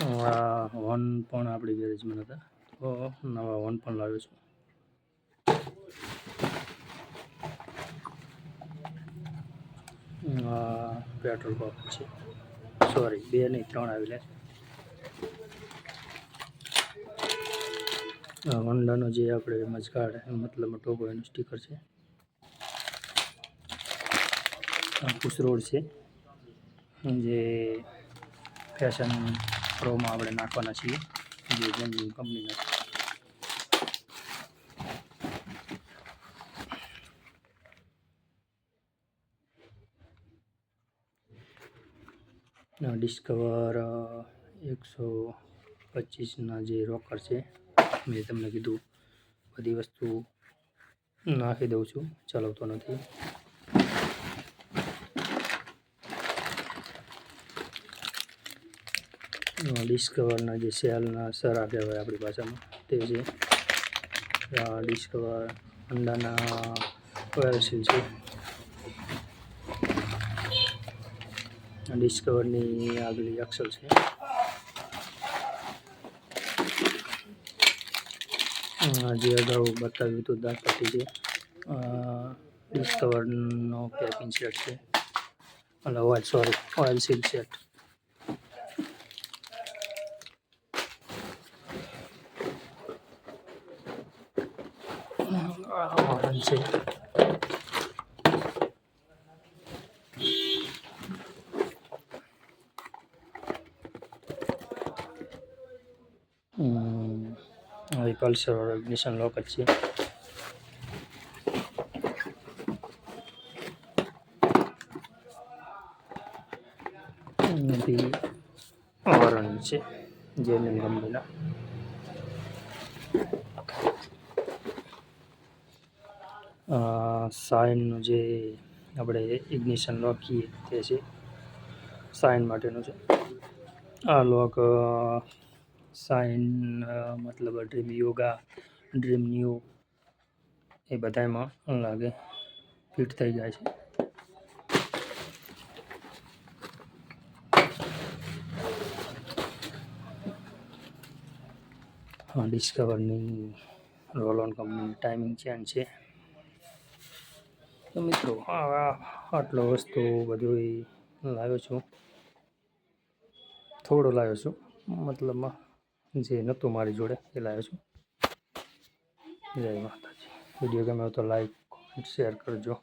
One પણ આપણી ગેરેજમાં હતા, તો નવા વન પણ લાવ્યો છું. પેટ્રોલ પંપ છે, સોરી 2 નહીં 3 આવેલા છે. હોન્ડાનો જે આપણે મજગાડ મતલબ ટોપો એનું સ્ટીકર છે. પુશ રોડ છે, જે ફેશન પ્રોમાં આપણે નાખવાના છીએ, જે જેમની કંપનીના. ડિસ્કવર 125ના જે રોકર છે, મેં તમને કીધું બધી વસ્તુ નાખી દઉં છું, ચલાવતો નથી. ડિસ્કવરના જે સેલના સરા કહેવાય આપણી ભાષામાં તે છે. ડિસ્કવર હોન્ડાના ઓઇલ સીલ છે. ડિસ્કવરની આગલી એક્સલ છે. જે અગાઉ બતાવ્યું હતું દાખલાથી છે. ડિસ્કવરનો પેકિંગ સેટ છે, ઓઇલ સીલ સેટ. વાહન છે. પલ્સર ઇગ્નિશન લોક જ છે. એનાથી વરણ છે, જેની કંપનીના. સાઇનનું જે આપણે ઇગ્નિશન લોક કહીએ તે છે, સાઇન માટેનું છે. આ લોક સાઇન મતલબ ડ્રીમ યોગા, ડ્રીમ ન્યૂ એ બધામાં લાગે ફિટ થઈ જાય છે. ડિસ્કવરની રોલ ઓન કંપનીની ટાઈમિંગ ચેન છે. તો મિત્રો આટલો વસ્તુ બધું લાવ્યો છું, થોડો લાવ્યો છું, મતલબમાં જે નહોતું મારી જોડે એ લાવ્યો છું. જય માતાજી. વિડીયો ગમે તો લાઈક શેર કરજો.